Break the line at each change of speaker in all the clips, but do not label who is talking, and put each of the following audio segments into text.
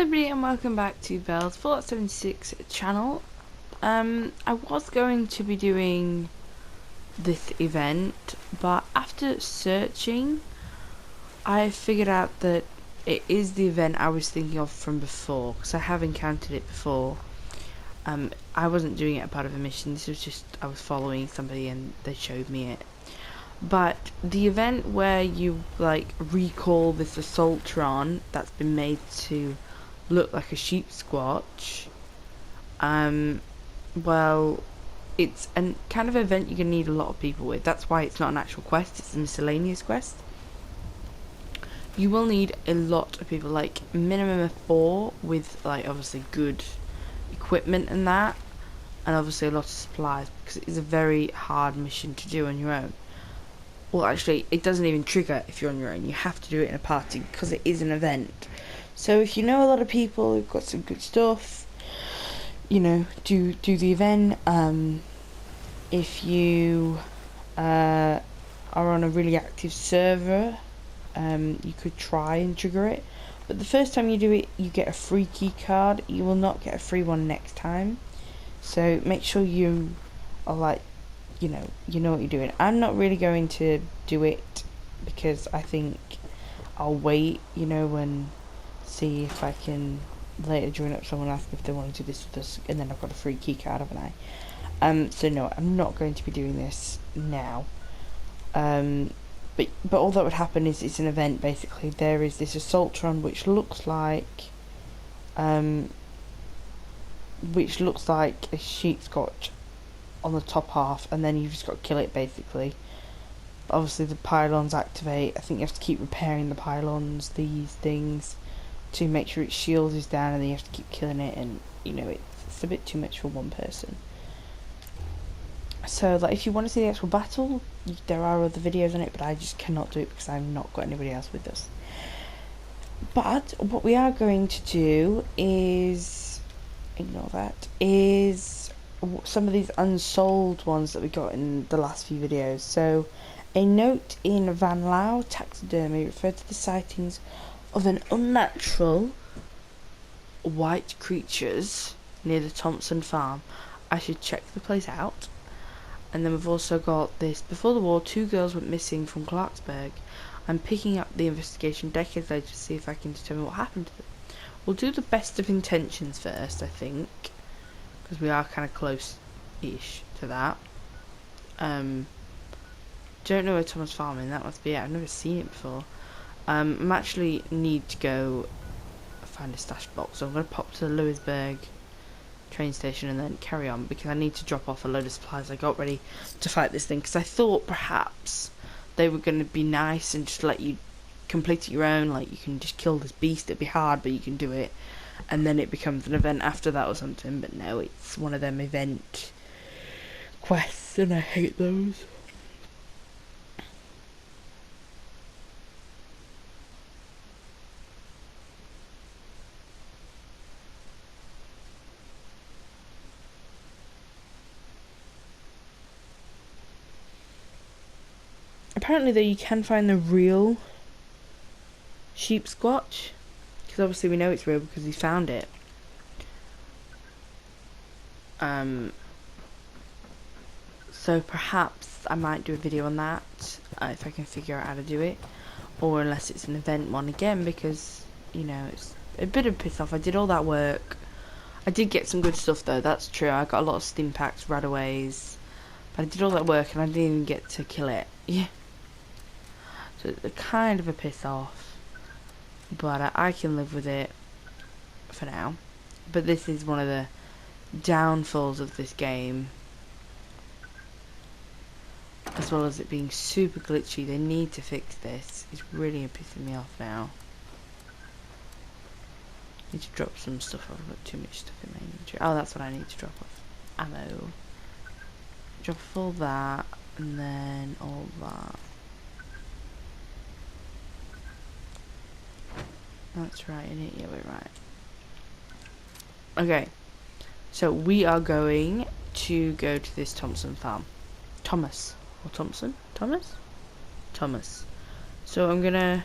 Hello everybody and welcome back to Belle's Fallout 76 channel. I was going to be doing this event, but after searching I figured out that it is the event I was thinking of from before, because I have encountered it before. I wasn't doing it as part of a mission, this was just I was following somebody and they showed me it. But the event where you recall this assaultron that's been made to look like a sheep squatch, well, it's a kind of event you're gonna need a lot of people with. That's why it's not an actual quest, it's a miscellaneous quest. You will need a lot of people, like minimum of 4 with obviously good equipment and that, and obviously a lot of supplies, because it is a very hard mission to do on your own. Well, actually, it doesn't even trigger if you're on your own. You have to do it in a party because it is an event. So if you know a lot of people who've got some good stuff, do the event. If you are on a really active server, you could try and trigger it. But the first time you do it, you get a free key card. You will not get a free one next time. So make sure you are you know what you're doing. I'm not really going to do it because I think I'll wait, and see if I can later join up someone, ask if they want to do this with us, and then I've got a free key card, haven't I? So no, I'm not going to be doing this now. But all that would happen is it's an event basically. There is this assaultron which looks like a sheepscotch on the top half, and then you've just got to kill it basically. But obviously the pylons activate. I think you have to keep repairing the pylons, these things, to make sure its shield is down, and then you have to keep killing it, and it's a bit too much for one person. So if you want to see the actual battle, there are other videos on it, but I just cannot do it because I've not got anybody else with us. But what we are going to do is some of these unsold ones that we got in the last few videos. So a note in Van Lau taxidermy referred to the sightings of an unnatural white creatures near the Thompson farm. I should check the place out. And then we've also got this: before the war, 2 girls went missing from Clarksburg. I'm picking up the investigation decades later to see if I can determine what happened to them. We'll do the best of intentions first, I think, because we are kind of close-ish to that. Don't know where Thomas Farm is. That must be it. I've never seen it before. I'm actually need to go find a stash box, so I'm going to pop to the Lewisburg train station and then carry on, because I need to drop off a load of supplies I got ready to fight this thing, because I thought perhaps they were going to be nice and just let you complete it your own, you can just kill this beast. It'd be hard, but you can do it, and then it becomes an event after that or something. But no, it's one of them event quests, and I hate those. Apparently though, you can find the real sheep squatch, because obviously we know it's real because he found it. So perhaps I might do a video on that if I can figure out how to do it, or unless it's an event one again, because it's a bit of a piss off. I did all that work. I did get some good stuff though, that's true. I got a lot of stim packs, radaways, but I did all that work and I didn't even get to kill it. Yeah. So it's kind of a piss off, but I can live with it for now. But this is one of the downfalls of this game, as well as it being super glitchy. They need to fix this. It's really pissing me off now. Need to drop some stuff off. I've got too much stuff in my inventory. Oh, that's what I need to drop off. Ammo. Drop off all that, and then all that. That's right, innit? Yeah, we're right. Okay, so we are going to go to this Thompson farm. Thomas. Or Thompson? Thomas? Thomas. So I'm gonna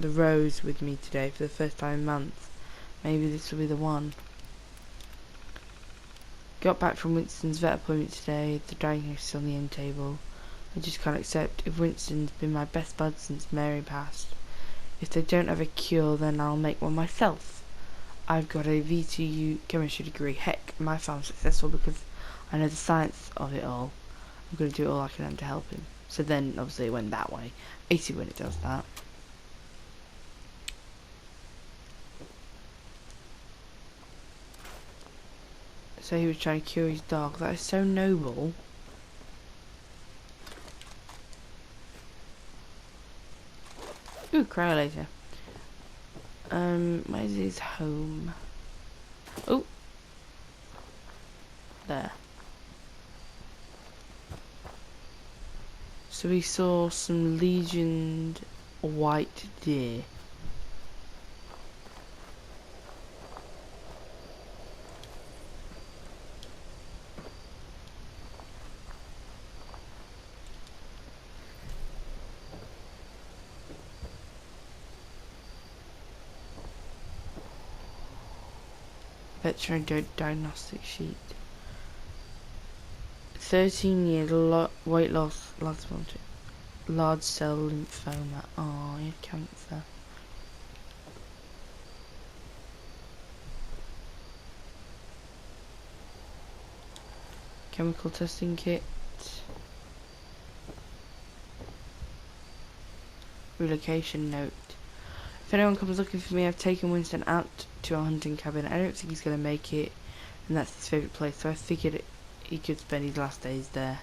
the rose with me today for the first time in months. Maybe this will be the one. Got back from Winston's vet appointment today. The diagnosis is on the end table. I just can't accept if Winston's been my best bud since Mary passed. If they don't have a cure, then I'll make one myself. I've got a VTU chemistry degree. Heck, my farm's successful because I know the science of it all. I'm going to do all I can to help him. So then, obviously, it went that way. I see when it does that. So he was trying to cure his dog. That is so noble. Ooh, cryolator. Where's his home? Oh, there. So we saw some legioned white deer. Veterinary diagnostic sheet. 13 years, weight loss, large cell lymphoma. Oh, you have cancer. Chemical testing kit. Relocation note. If anyone comes looking for me, I've taken Winston out to our hunting cabin. I don't think he's going to make it, and that's his favourite place, so I figured he could spend his last days there.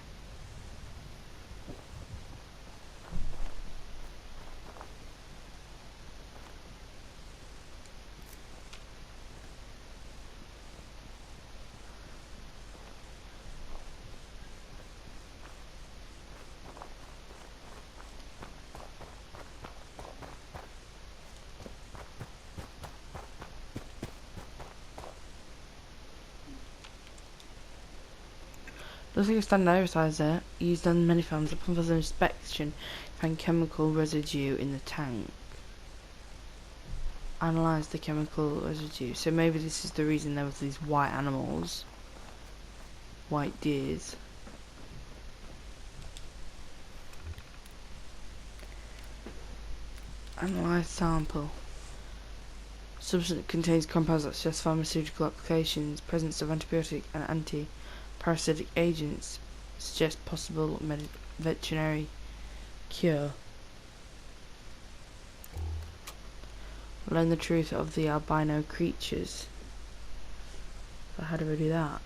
Looks like a standard oversize there, used on many farms. Upon further inspection, found chemical residue in the tank. Analyze the chemical residue. So maybe this is the reason there was these white animals. White deers. Analyze sample. Substance contains compounds that suggest pharmaceutical applications. Presence of antibiotic and anti-parasitic agents suggest possible veterinary cure. Learn the truth of the albino creatures. So how do we do that?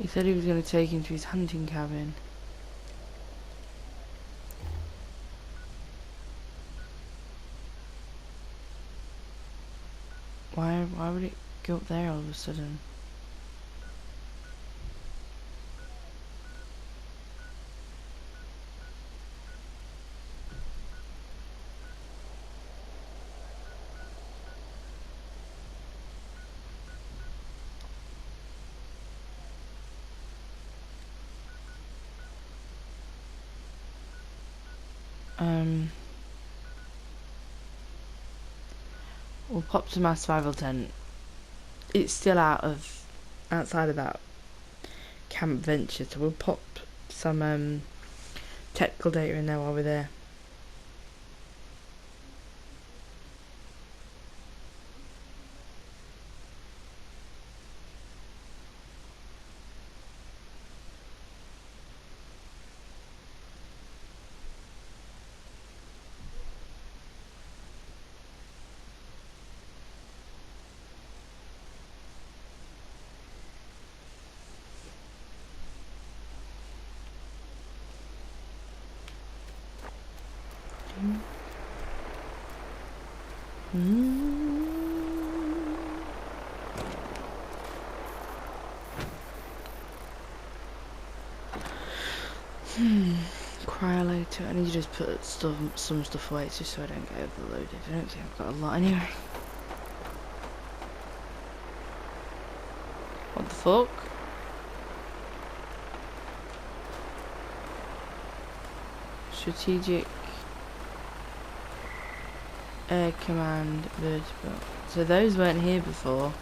He said he was going to take him to his hunting cabin. Why would it go up there all of a sudden? We'll pop to my survival tent. It's still outside of that camp venture, so we'll pop some technical data in there while we're there. Cryolator. I need to just put some stuff away just so I don't get overloaded. I don't think I've got a lot anyway. What the fuck? Strategic Air Command Vertibird. So those weren't here before.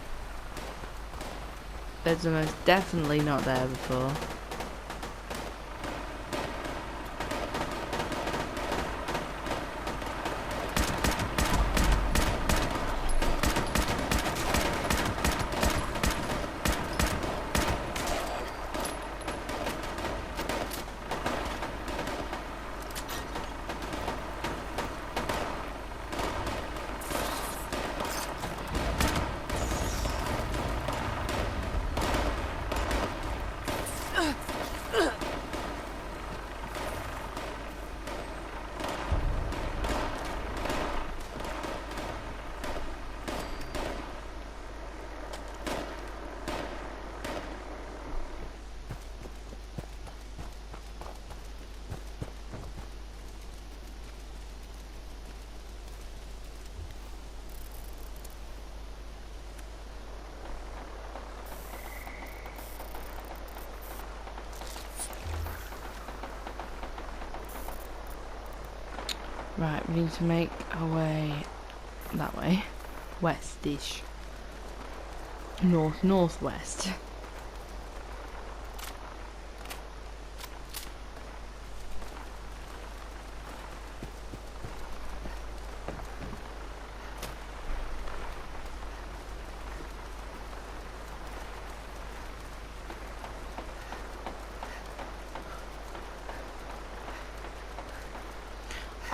Those are most definitely not there before. Right, we need to make our way that way. West-ish. Northwest.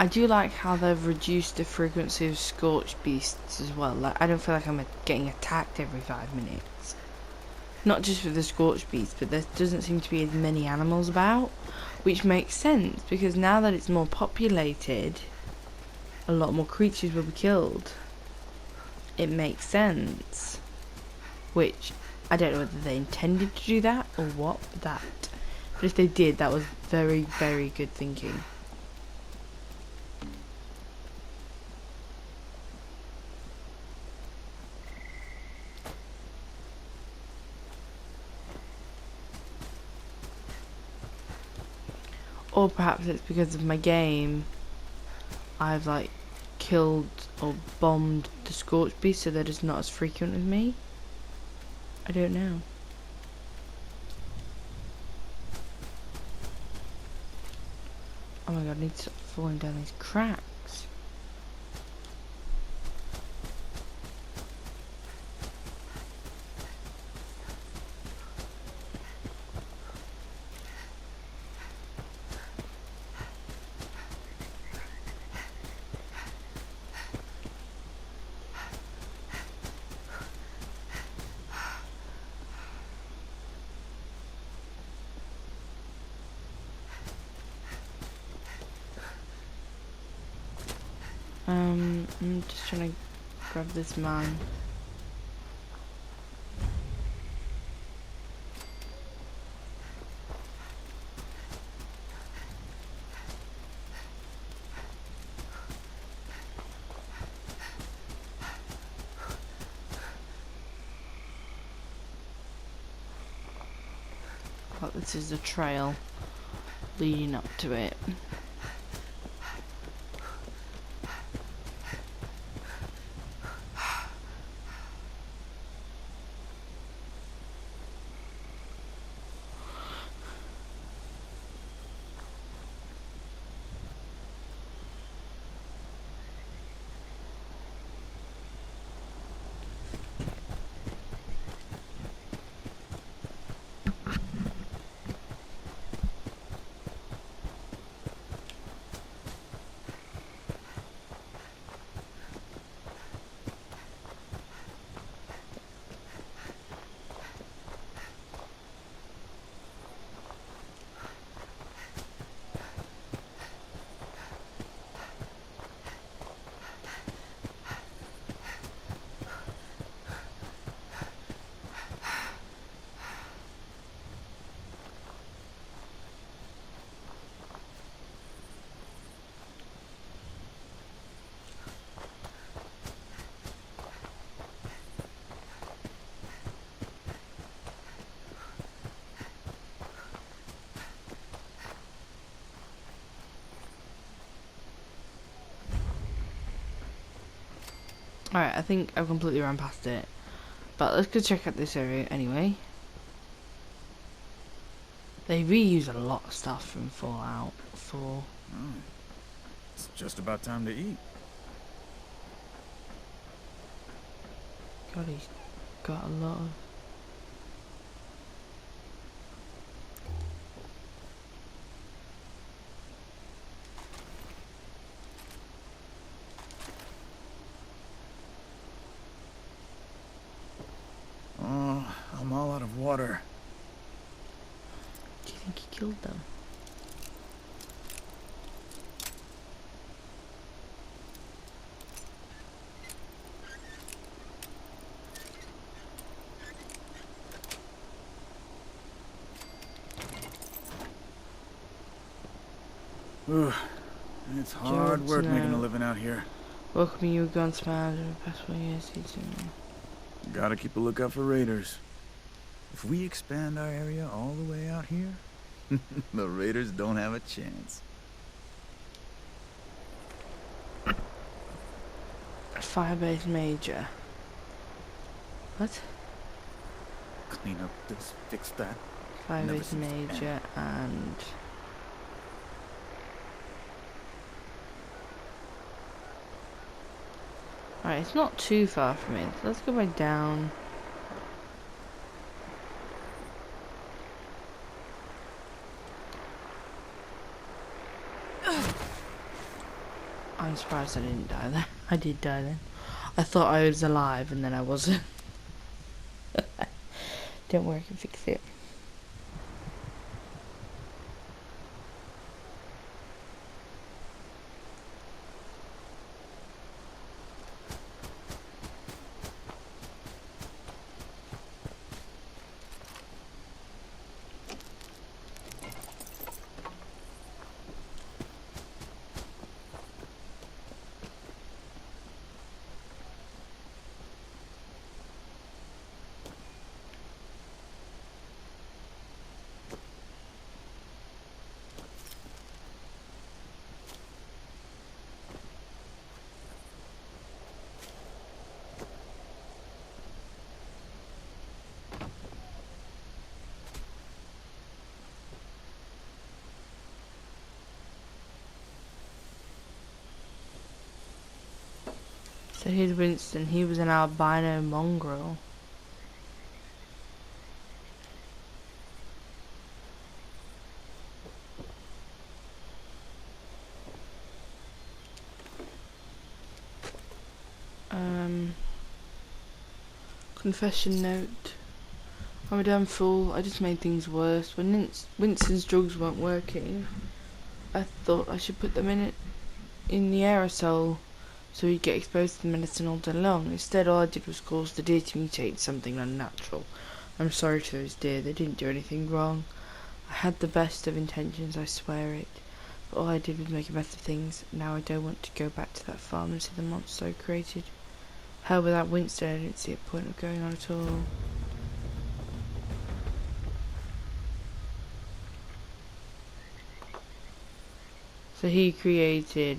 I do like how they've reduced the frequency of scorched beasts as well. Like, I don't feel like I'm getting attacked every 5 minutes. Not just with the scorched beasts, but there doesn't seem to be as many animals about, which makes sense because now that it's more populated, a lot more creatures will be killed. It makes sense. Which, I don't know whether they intended to do that or what, but if they did, that was very, very good thinking. Or perhaps it's because of my game, I've like killed or bombed the scorched beast so they're just not as frequent with me. I don't know. Oh my god, I need to stop falling down these cracks. I'm just trying to grab this man. But this is the trail leading up to it. Alright, I think I've completely ran past it. But let's go check out this area anyway. They reuse a lot of stuff from Fallout 4.
Oh, it's just about time to eat.
God, he's got a lot of...
Oh, I'm all out of water.
Do you think he killed them?
Ugh, it's hard work making a living out here.
Welcoming you, gun smile, the past 4 years,
Gotta keep a lookout for raiders. If we expand our area all the way out here, the raiders don't have a chance.
Firebase Major. What?
Clean up this, fix that.
Firebase Major and... Alright, it's not too far from it. So let's go back down. I'm surprised I didn't die then. I did die then. I thought I was alive and then I wasn't. Don't worry, I can fix it. So here's Winston. He was an albino mongrel. Confession note. I'm a damn fool. I just made things worse. When Winston's drugs weren't working, I thought I should put them in the aerosol so he'd get exposed to the medicine all day long. Instead, all I did was cause the deer to mutate something unnatural. I'm sorry to those deer. They didn't do anything wrong. I had the best of intentions, I swear it. But all I did was make a mess of things. Now I don't want to go back to that farm and see the monster I created. Hell, without Winston, I didn't see a point of going on at all. So he created...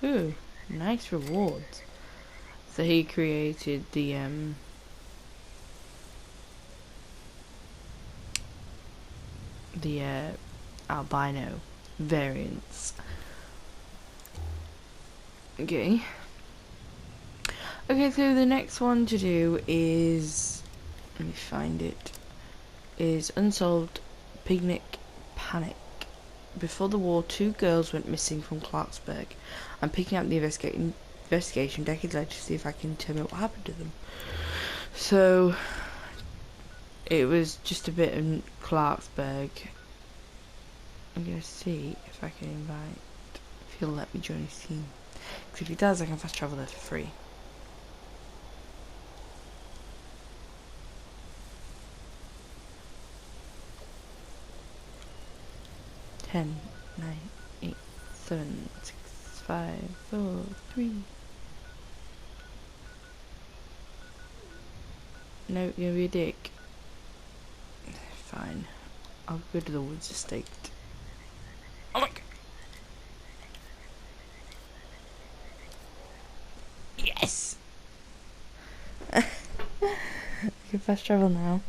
Ooh, nice rewards. So he created the albino variants. Okay. Okay, so the next one to do is, let me find it, is Unsolved Picnic Panic. Before the war, 2 girls went missing from Clarksburg. I'm picking up the investigation decades later to see if I can determine what happened to them. So, it was just a bit in Clarksburg. I'm gonna see if I can invite, if he'll let me join his team. Because if he does, I can fast travel there for free. Ten, 9, 8, 7, 6, 5, 4, 3. No, you're gonna be a dick. Fine. I'll go to the woods estate. Oh my god. can fast travel now.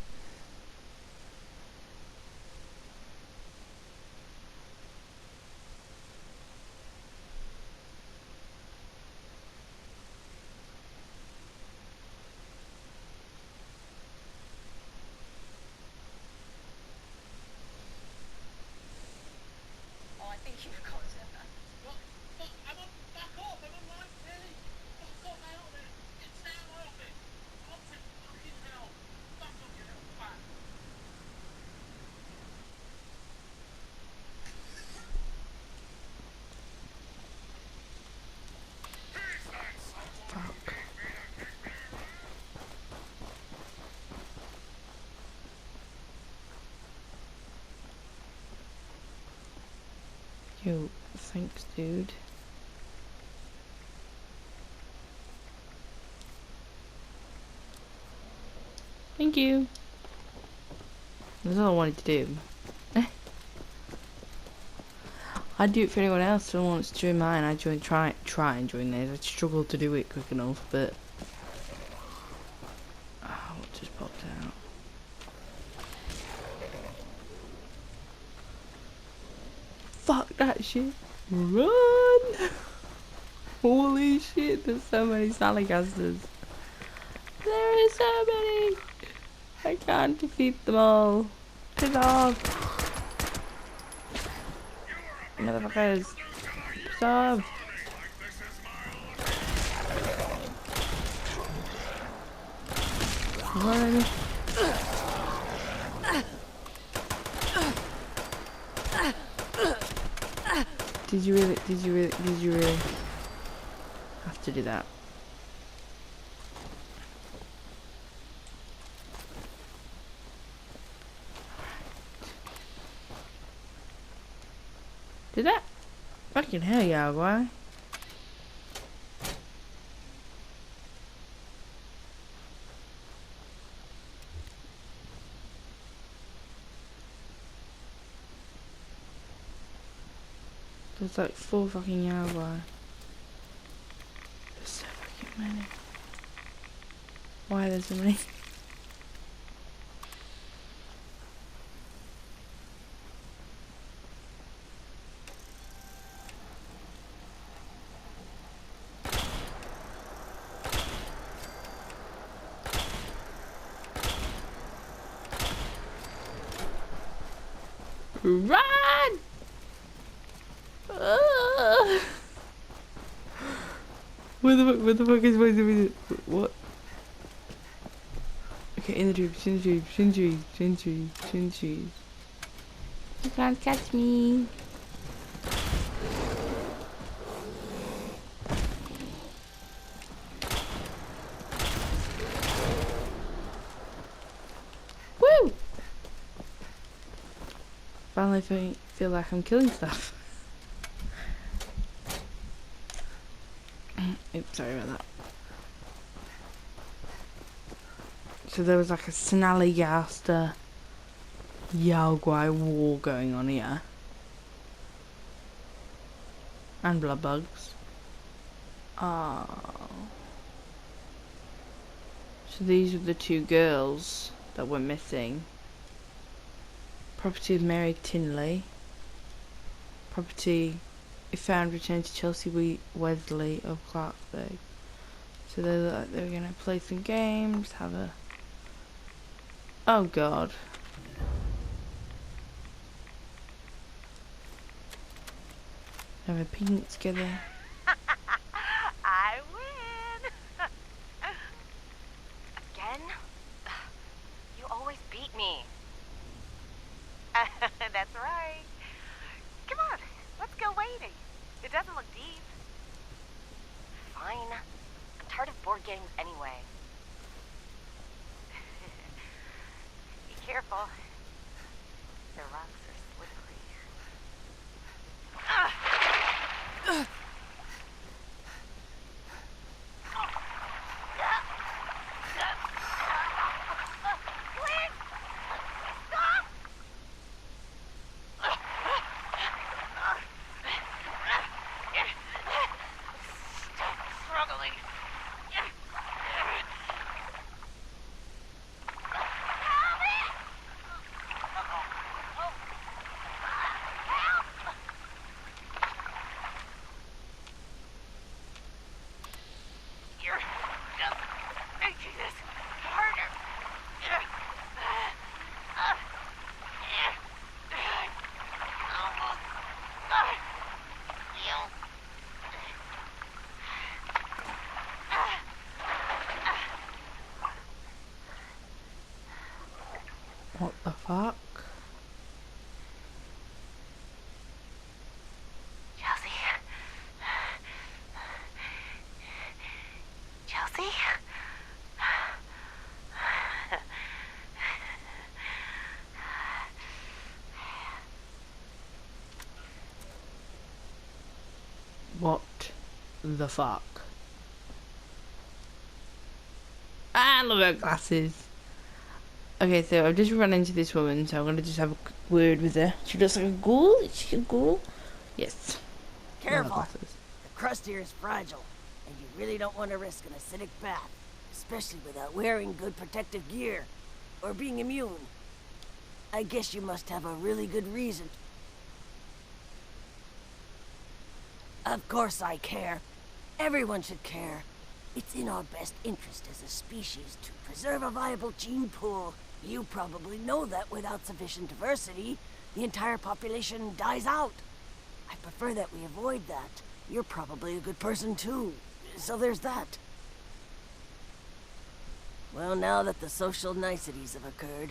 Fuck. Yo, thanks, dude. Thank you. That's all I wanted to do. I'd do it for anyone else who wants to join mine. I'd try and join theirs. I'd struggle to do it quick enough, but what just popped out? Fuck that shit. Run! Holy shit, there's so many Salicasters. There is so many! I can't defeat them all. Piss off! Motherfuckers. Piss off! Run! Did you really have to do that? Did that? Fucking hell, yeah, why? There's like 4 fucking Jaguar. There's so fucking many. Why are there so many? Run! Where the fuck is what? Okay, in the trees, in the trees. You can't catch me. Woo! Finally feel like I'm killing stuff. Oops, sorry about that. So there was like a Snallygaster Jaguar war going on here. And blood bugs. Oh. So these are the 2 girls that were missing. Property of Mary Tinley. Property if found returned to Chelsea Wesley of Clarksburg. So they look like they were gonna play some games, have a... Oh god. Have a picnic together.
I win! Again? You always beat me. That's right. Come on, let's go wading. It doesn't look deep. Fine. I'm tired of board games anyway. Be careful. The rocks are slippery.
What the fuck?
Chelsea? Chelsea?
What the fuck? Ah, look at glasses. Okay, so I've just run into this woman, so I'm gonna just have a word with her. She looks like a ghoul. Is she a ghoul? Yes.
Careful.
Glasses.
The crust here is fragile, and you really don't want to risk an acidic bath, especially without wearing good protective gear, or being immune. I guess you must have a really good reason. Of course I care. Everyone should care. It's in our best interest as a species to preserve a viable gene pool. You probably know that without sufficient diversity, the entire population dies out. I prefer that we avoid that. You're probably a good person too, so there's that. Well, now that the social niceties have occurred,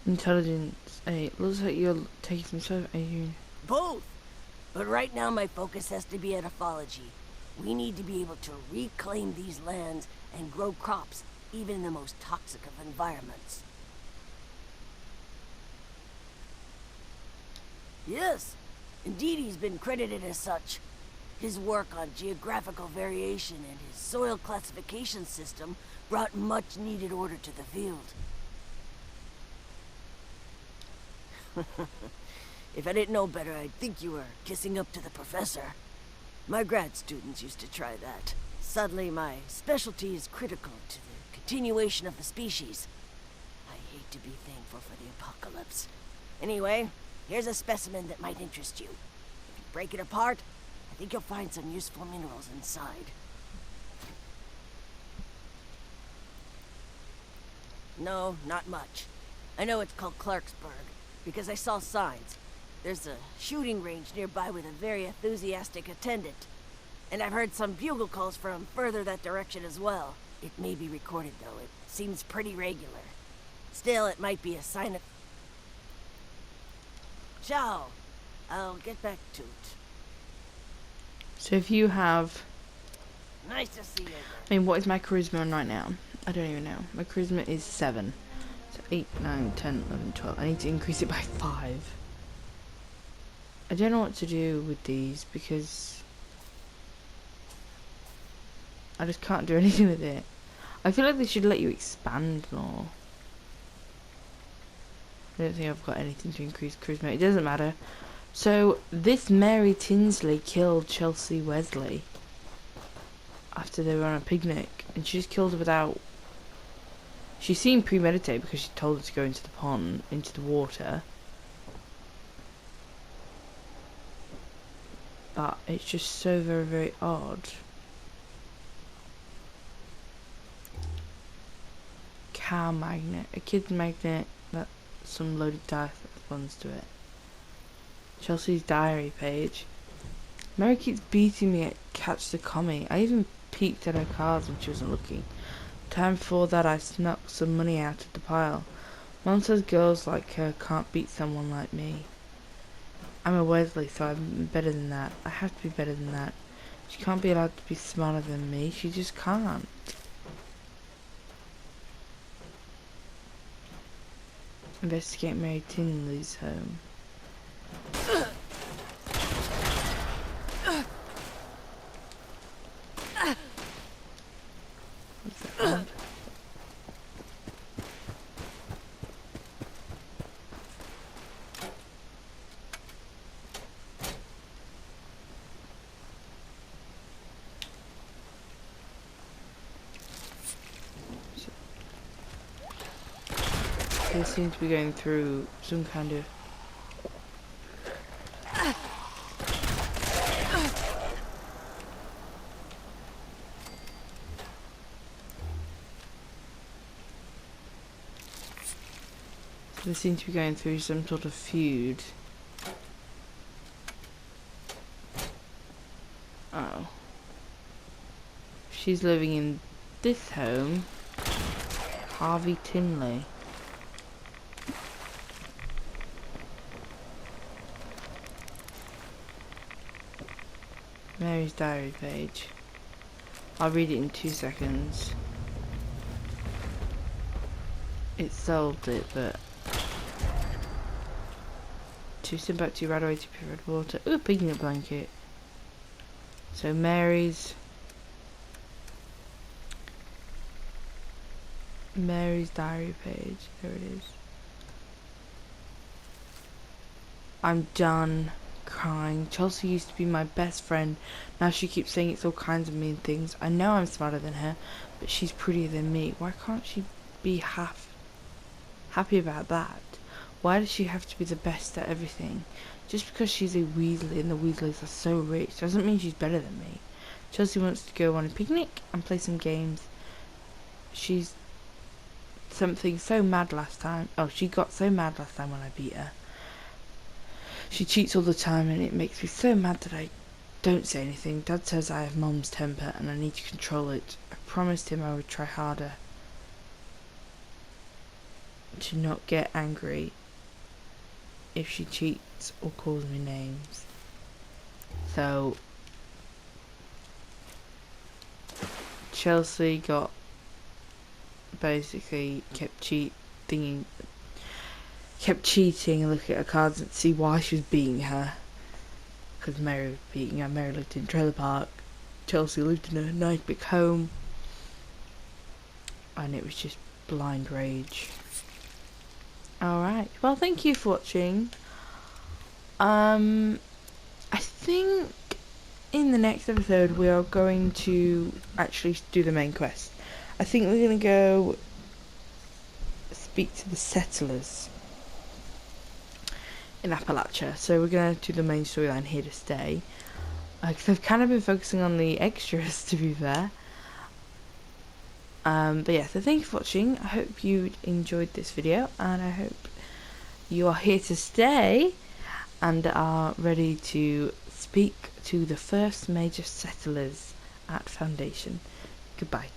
Intelligence 8. Looks like you're taking some sort of alien.
both. But right now my focus has to be ethology. We need to be able to reclaim these lands and grow crops, even in the most toxic of environments. Yes, indeed he's been credited as such. His work on geographical variation and his soil classification system brought much needed order to the field. If I didn't know better, I'd think you were kissing up to the professor. My grad students used to try that. Sadly, my specialty is critical to the continuation of the species. I hate to be thankful for the apocalypse. Anyway, here's a specimen that might interest you. If you break it apart, I think you'll find some useful minerals inside. No, not much. I know it's called Clarksburg, because I saw signs. There's a shooting range nearby with a very enthusiastic attendant. And I've heard some bugle calls from further that direction as well. It may be recorded, though. It seems pretty regular. Still, it might be a sign of... Ciao. I'll get back to it.
So if you have...
Nice to see you again.
I mean, what is my charisma on right now? I don't even know. My charisma is 7. So 8, 9, 10, 11, 12. I need to increase it by 5. I don't know what to do with these because I just can't do anything with it. I feel like they should let you expand more. I don't think I've got anything to increase charisma. It doesn't matter. So this Mary Tinsley killed Chelsea Wesley after they were on a picnic, and she just killed her without... She seemed premeditated because she told her to go into the pond, into the water. But it's just so very, very odd. Car magnet. A kid's magnet that some loaded dice responds to it. Chelsea's diary page. Mary keeps beating me at Catch the Commie. I even peeked at her cards when she wasn't looking. Time before that I snuck some money out of the pile. Mom says girls like her can't beat someone like me. I'm a Wesley, so I'm better than that. I have to be better than that. She can't be allowed to be smarter than me. She just can't. Investigate Mary Tinsley's home. What's that called? They seem to be going through some kind of... They seem to be going through some sort of feud. Oh. She's living in this home. Harvey Tinley. Mary's diary page. I'll read it in 2 seconds. It solved it, but... To send back to you right away to pure red water. Ooh, picnic blanket. So Mary's diary page. There it is. I'm done crying. Chelsea used to be my best friend. Now she keeps saying it's all kinds of mean things. I know I'm smarter than her, but she's prettier than me. Why can't she be happy about that? Why does she have to be the best at everything? Just because she's a Weasley and the Weasleys are so rich doesn't mean she's better than me. Chelsea wants to go on a picnic and play some games. She's something so mad last time. Oh, she got so mad last time when I beat her. She cheats all the time and it makes me so mad that I don't say anything. Dad says I have Mom's temper and I need to control it. I promised him I would try harder to not get angry if she cheats or calls me names. So Chelsea basically kept cheating and looking at her cards and see why she was beating her. Because Mary was beating her. Mary lived in a trailer park. Chelsea lived in a nice big home. And it was just blind rage. Alright, well thank you for watching. I think in the next episode we are going to actually do the main quest. I think we're going to go speak to the settlers in Appalachia. So we're going to do the main storyline Here to Stay. Because I've kind of been focusing on the extras, to be fair. But yeah, so thank you for watching. I hope you enjoyed this video, and I hope you are here to stay and are ready to speak to the first major settlers at Foundation. Goodbye.